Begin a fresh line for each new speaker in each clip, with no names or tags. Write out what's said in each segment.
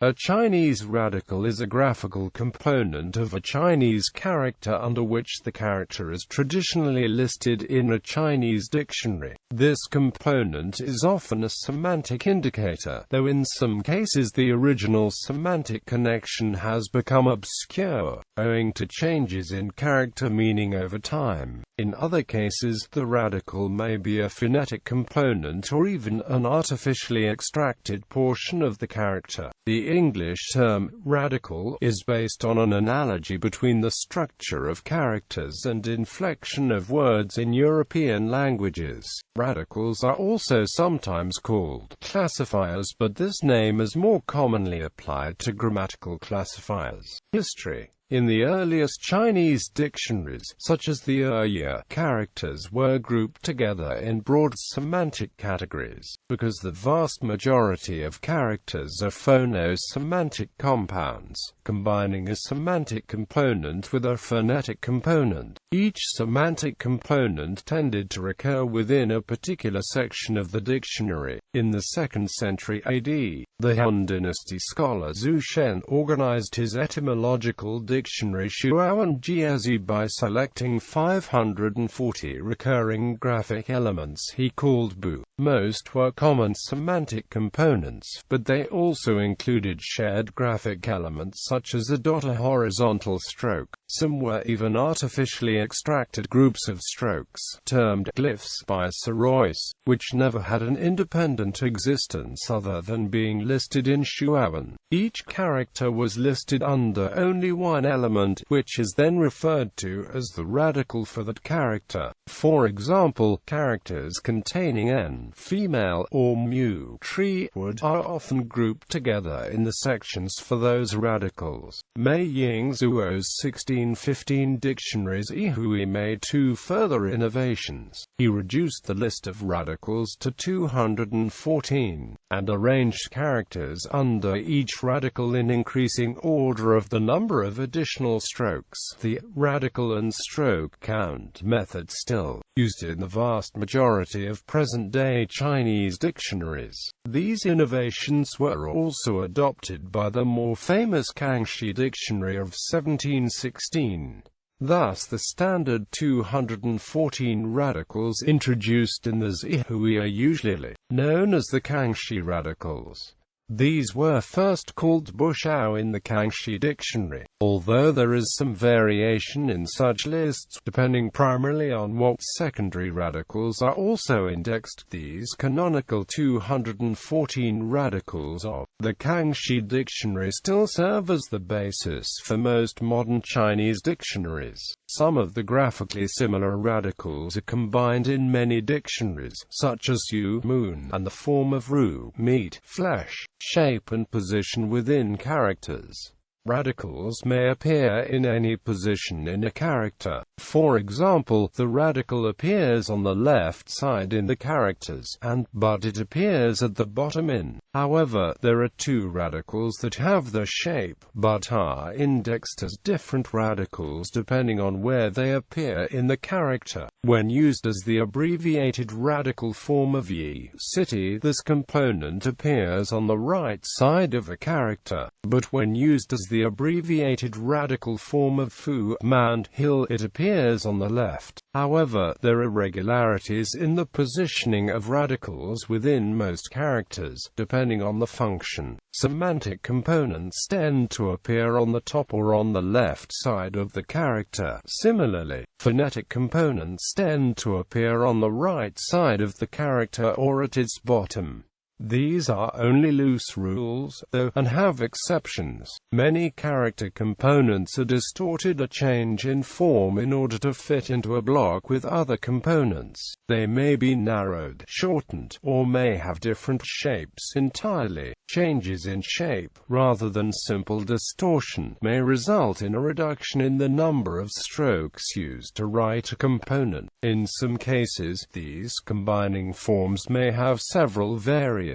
A Chinese radical is a graphical component of a Chinese character under which the character is traditionally listed in a Chinese dictionary. This component is often a semantic indicator, though in some cases the original semantic connection has become obscure, owing to changes in character meaning over time. In other cases, the radical may be a phonetic component or even an artificially extracted portion of the character. The English term radical is based on an analogy between the structure of characters and inflection of words in European languages. Radicals are also sometimes called classifiers, but this name is more commonly applied to grammatical classifiers. History. In the earliest Chinese dictionaries, such as the Yi, characters were grouped together in broad semantic categories. Because the vast majority of characters are phono-semantic compounds, combining a semantic component with a phonetic component, each semantic component tended to recur within a particular section of the dictionary. In the 2nd century AD, the Han Dynasty scholar Zhu Shen organized his etymological dictionary Shuowen Jiezi by selecting 540 recurring graphic elements he called Bu. Most were common semantic components, but they also included shared graphic elements such as a dot or horizontal stroke. Some were even artificially extracted groups of strokes, termed glyphs by Sir Royce, which never had an independent existence other than being listed in Shuowen. Each character was listed under only one element, which is then referred to as the radical for that character. For example, characters containing n, female, or mu, tree, wood, are often grouped together in the sections for those radicals. Mei Ying Zhuo's 1615 dictionaries Yihui made two further innovations. He reduced the list of radicals to 214, and arranged characters under each radical in increasing order of the number of additional strokes. The radical and stroke count method still used in the vast majority of present-day Chinese dictionaries. These innovations were also adopted by the more famous Kangxi Dictionary of 1716. Thus the standard 214 radicals introduced in the Zihui are usually known as the Kangxi radicals. These were first called Bushao in the Kangxi Dictionary, although there is some variation in such lists, depending primarily on what secondary radicals are also indexed. These canonical 214 radicals of the Kangxi Dictionary still serve as the basis for most modern Chinese dictionaries. Some of the graphically similar radicals are combined in many dictionaries, such as yu, moon, and the form of ru, meat, flesh, shape and position within characters. Radicals may appear in any position in a character. For example, the radical appears on the left side in the characters, but it appears at the bottom in. However, there are two radicals that have the shape, but are indexed as different radicals depending on where they appear in the character. When used as the abbreviated radical form of yi, city, this component appears on the right side of a character, but when used as the abbreviated radical form of fu, man, hill, it appears on the left. However, there are irregularities in the positioning of radicals within most characters, depending on the function. Semantic components tend to appear on the top or on the left side of the character. Similarly, phonetic components tend to appear on the right side of the character or at its bottom. These are only loose rules, though, and have exceptions. Many character components are distorted or change in form in order to fit into a block with other components. They may be narrowed, shortened, or may have different shapes entirely. Changes in shape, rather than simple distortion, may result in a reduction in the number of strokes used to write a component. In some cases, these combining forms may have several variants.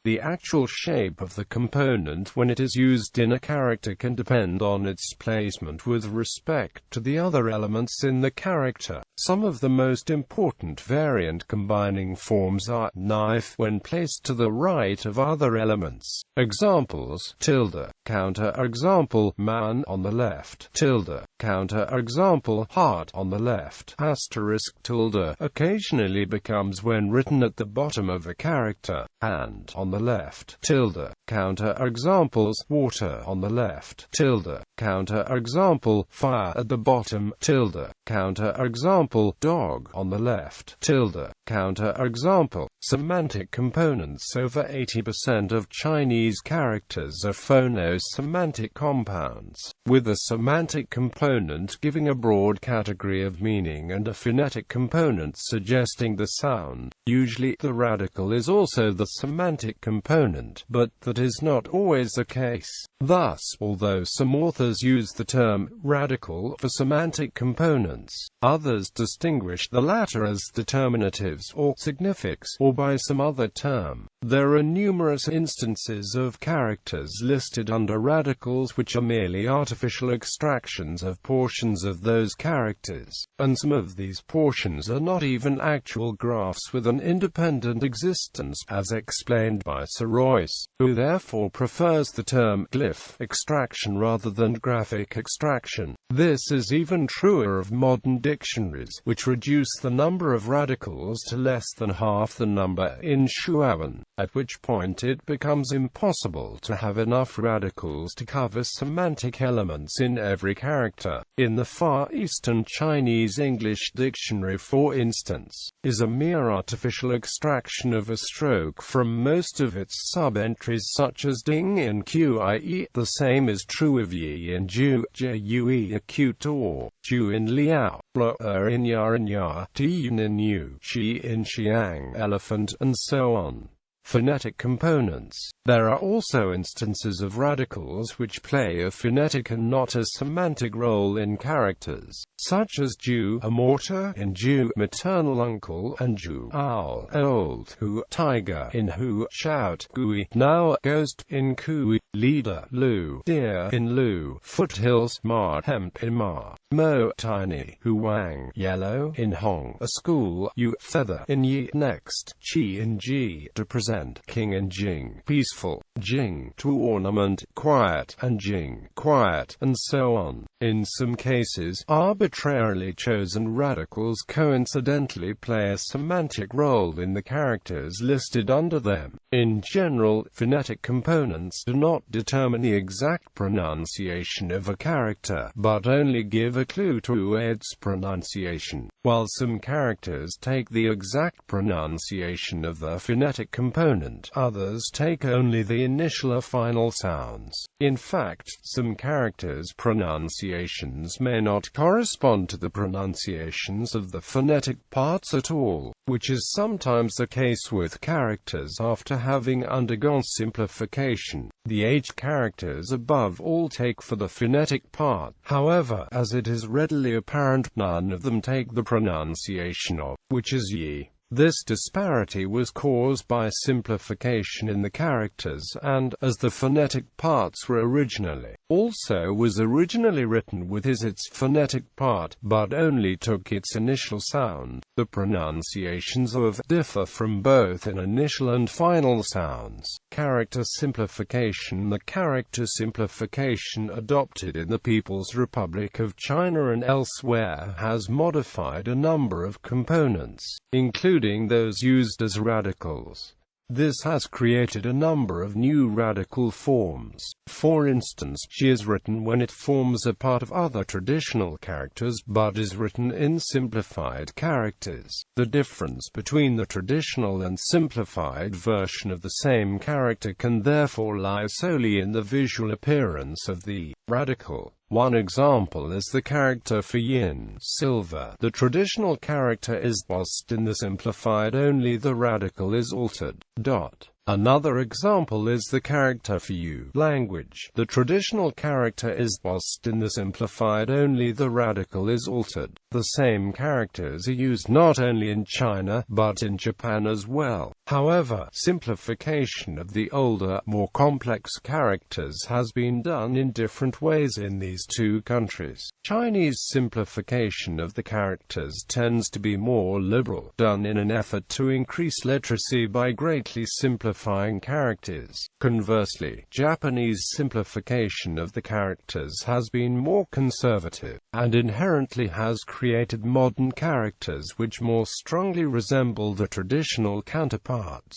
The actual shape of the component when it is used in a character can depend on its placement with respect to the other elements in the character. Some of the most important variant combining forms are knife when placed to the right of other elements. elements. Examples: tilde, counter-example, man on the left, tilde, counter-example, heart on the left, asterisk tilde occasionally becomes when written at the bottom of a character, hand on the left, tilde, counter-examples, water on the left, tilde, counter-example, fire at the bottom, tilde, counter-example, dog on the left, tilde, counter-example. Semantic components. Over 80% of Chinese characters are phono-semantic compounds, with a semantic component giving a broad category of meaning and a phonetic component suggesting the sound. Usually, the radical is also the semantic component, but that is not always the case. Thus, although some authors use the term radical for semantic components, others distinguish the latter as determinatives or significs, or by some other term. There are numerous instances of characters listed under radicals which are merely artificial extractions of portions of those characters, and some of these portions are not even actual graphs with an independent existence, as explained by Sir Royce, who therefore prefers the term glyph extraction rather than graphic extraction. This is even truer of modern dictionaries, which reduce the number of radicals to less than half the number in Shuowen, at which point it becomes impossible to have enough radicals to cover semantic elements in every character. In the Far Eastern Chinese English Dictionary, for instance, is a mere artificial extraction of a stroke from most of its sub-entries such as ding in qie. The same is true of yi in ju, jue acute or ju in liao, lo in ya, ti in yu, shi in xiang elephant, and so on. Phonetic components. There are also instances of radicals which play a phonetic and not a semantic role in characters, such as ju, a mortar in ju, maternal uncle, and ju, owl, old, hu, tiger in hu, shout, gui, now, ghost in kui, leader, lu, deer in lu, foothills, ma, hemp in ma, mo, tiny, hu, wang, yellow in hong, a school, yu, feather in yi, next, chi in ji, to present, king in jing, peaceful, jing, to ornament, quiet, and jing, quiet, and so on. In some cases, arbitrarily chosen radicals coincidentally play a semantic role in the characters listed under them. In general, phonetic components do not determine the exact pronunciation of a character, but only give a clue to its pronunciation, while some characters take the exact pronunciation of the phonetic component, others take only the initial or final sounds. In fact, some characters' pronunciations may not correspond to the pronunciations of the phonetic parts at all, which is sometimes the case with characters after having undergone simplification. The H characters above all take for the phonetic part. However, as it is readily apparent, none of them take the pronunciation of, which is yi. This disparity was caused by simplification in the characters and, as the phonetic parts were originally, also was originally written with its phonetic part, but only took its initial sound. The pronunciations of differ from both in initial and final sounds. Character simplification. The character simplification adopted in the People's Republic of China and elsewhere has modified a number of components, including those used as radicals. This has created a number of new radical forms. For instance, she is written when it forms a part of other traditional characters but is written in simplified characters. The difference between the traditional and simplified version of the same character can therefore lie solely in the visual appearance of the radical. One example is the character for yin, silver. The traditional character is bossed in the simplified, only the radical is altered. Another example is the character for yu, language. The traditional character is bossed in the simplified, only the radical is altered. The same characters are used not only in China, but in Japan as well. However, simplification of the older, more complex characters has been done in different ways in these two countries. Chinese simplification of the characters tends to be more liberal, done in an effort to increase literacy by greatly simplifying identifying characters. Conversely, Japanese simplification of the characters has been more conservative, and inherently has created modern characters which more strongly resemble the traditional counterparts.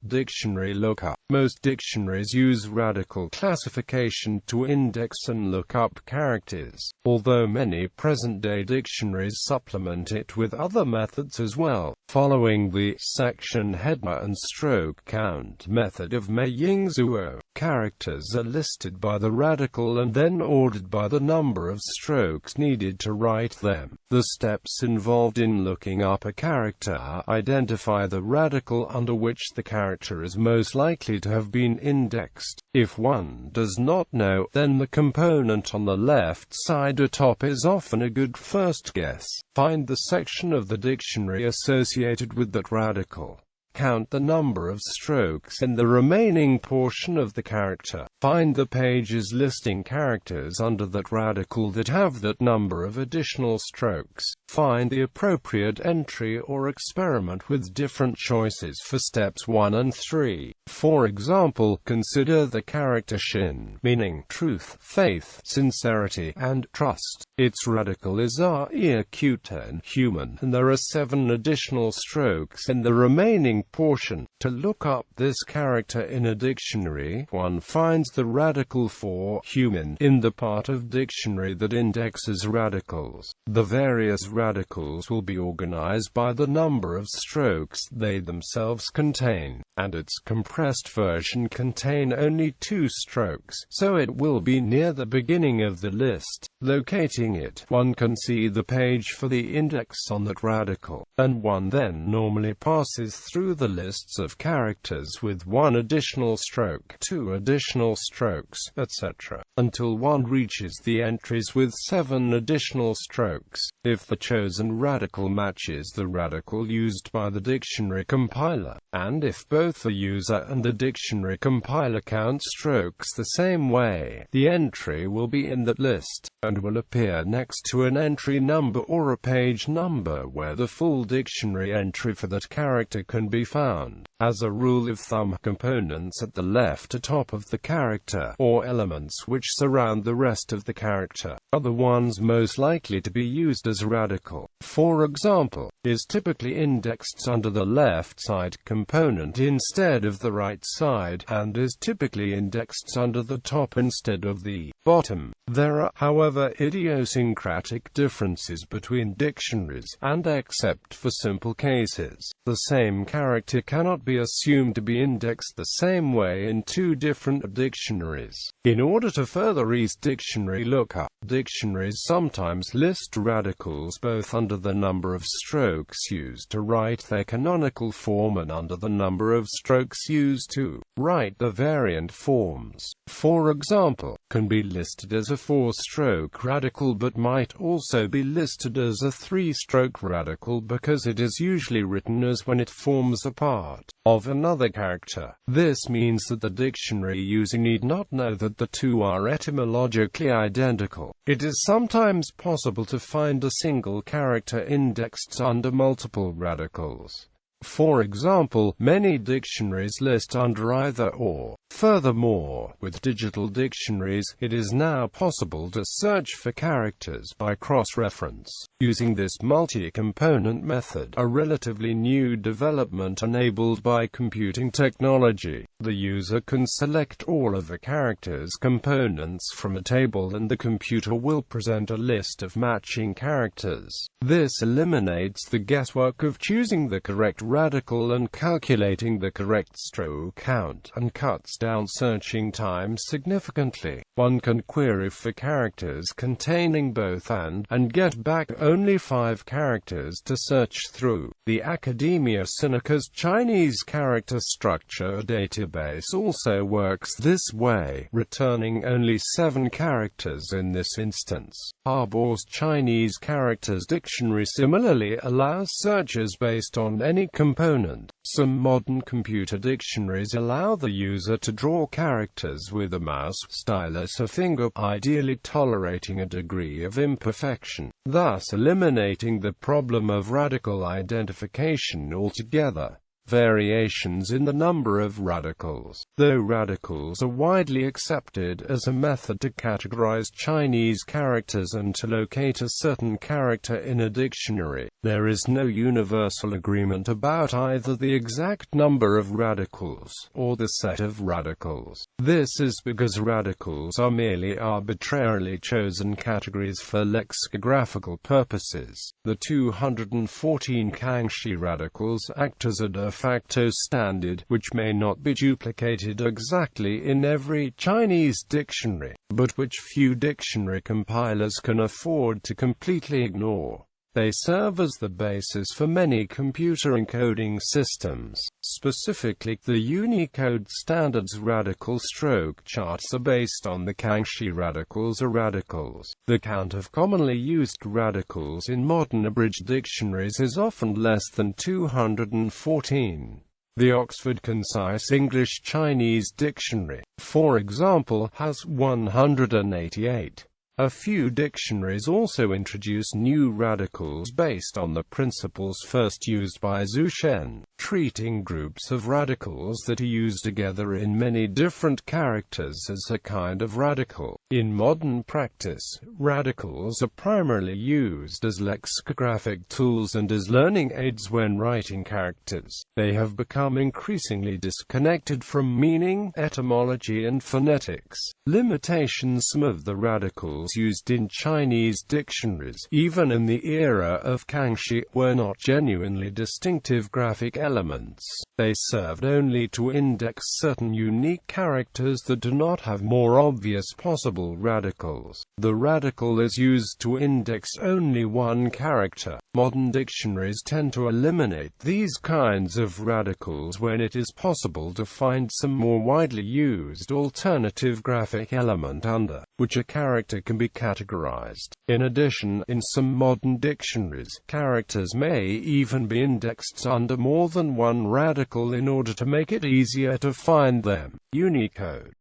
Dictionary lookup. Most dictionaries use radical classification to index and look up characters, although many present-day dictionaries supplement it with other methods as well. Following the section header and stroke count method of Meiyingzuo, characters are listed by the radical and then ordered by the number of strokes needed to write them. The steps involved in looking up a character identify the radical under which the character is most likely to have been indexed. If one does not know, then the component on the left side atop is often a good first guess. Find the section of the dictionary associated with that radical. Count the number of strokes in the remaining portion of the character. Find the pages listing characters under that radical that have that number of additional strokes. Find the appropriate entry or experiment with different choices for steps 1 and 3. For example, consider the character shin, meaning truth, faith, sincerity, and trust. Its radical is r-e-acute-en, human, and there are 7 additional strokes in the remaining portion. To look up this character in a dictionary, one finds the radical for human in the part of dictionary that indexes radicals. The various radicals will be organized by the number of strokes they themselves contain, and its compressed version contain only 2 strokes, so it will be near the beginning of the list. Locating it, one can see the page for the index on that radical, and one then normally passes through the lists of characters with 1 additional stroke, 2 additional strokes, etc., until one reaches the entries with 7 additional strokes. If the chosen radical matches the radical used by the dictionary compiler, and if both the user and the dictionary compiler count strokes the same way, the entry will be in that list, and will appear next to an entry number or a page number where the full dictionary entry for that character can be found. As a rule of thumb, components at the left atop of the character, or elements which surround the rest of the character, are the ones most likely to be used as radical. For example, is typically indexed under the left side component instead of the right side, and is typically indexed under the top instead of the bottom. There are, however, idiosyncratic differences between dictionaries, and except for simple cases, the same character cannot be assumed to be indexed the same way in 2 different dictionaries. In order to further ease dictionary lookup, dictionaries sometimes list radicals both under the number of strokes used to write their canonical form and under the number of strokes used to write the variant forms. For example, can be listed as a 4-stroke radical but might also be listed as a 3-stroke radical because it is usually written as when it forms a part of another character. This means that the dictionary user need not know that the 2 are etymologically identical. It is sometimes possible to find a single character indexed under multiple radicals. For example, many dictionaries list under either or. Furthermore, with digital dictionaries, it is now possible to search for characters by cross-reference. Using this multi-component method, a relatively new development enabled by computing technology, the user can select all of the character's components from a table and the computer will present a list of matching characters. This eliminates the guesswork of choosing the correct radical and calculating the correct stroke count, and cuts down searching time significantly. One can query for characters containing both and get back only 5 characters to search through. The Academia Sinica's Chinese character structure database also works this way, returning only 7 characters in this instance. Harbour's Chinese characters dictionary similarly allows searches based on any component. Some modern computer dictionaries allow the user to draw characters with a mouse, stylus or finger, ideally tolerating a degree of imperfection, thus eliminating the problem of radical identification altogether. Variations in the number of radicals. Though radicals are widely accepted as a method to categorize Chinese characters and to locate a certain character in a dictionary, there is no universal agreement about either the exact number of radicals or the set of radicals. This is because radicals are merely arbitrarily chosen categories for lexicographical purposes. The 214 Kangxi radicals act as a de facto standard, which may not be duplicated exactly in every Chinese dictionary, but which few dictionary compilers can afford to completely ignore. They serve as the basis for many computer encoding systems. Specifically, the Unicode standard's radical stroke charts are based on the Kangxi radicals or radicals. The count of commonly used radicals in modern abridged dictionaries is often less than 214. The Oxford Concise English Chinese Dictionary, for example, has 188. A few dictionaries also introduce new radicals based on the principles first used by Zhu Shen, treating groups of radicals that are used together in many different characters as a kind of radical. In modern practice, radicals are primarily used as lexicographic tools and as learning aids when writing characters. They have become increasingly disconnected from meaning, etymology and phonetics. Limitations. Some of the radicals used in Chinese dictionaries, even in the era of Kangxi, were not genuinely distinctive graphic elements. They served only to index certain unique characters that do not have more obvious possible radicals. The radical is used to index only one character. Modern dictionaries tend to eliminate these kinds of radicals when it is possible to find some more widely used alternative graphic element under which a character can be categorized. In addition, in some modern dictionaries, characters may even be indexed under more than one radical in order to make it easier to find them. Unicode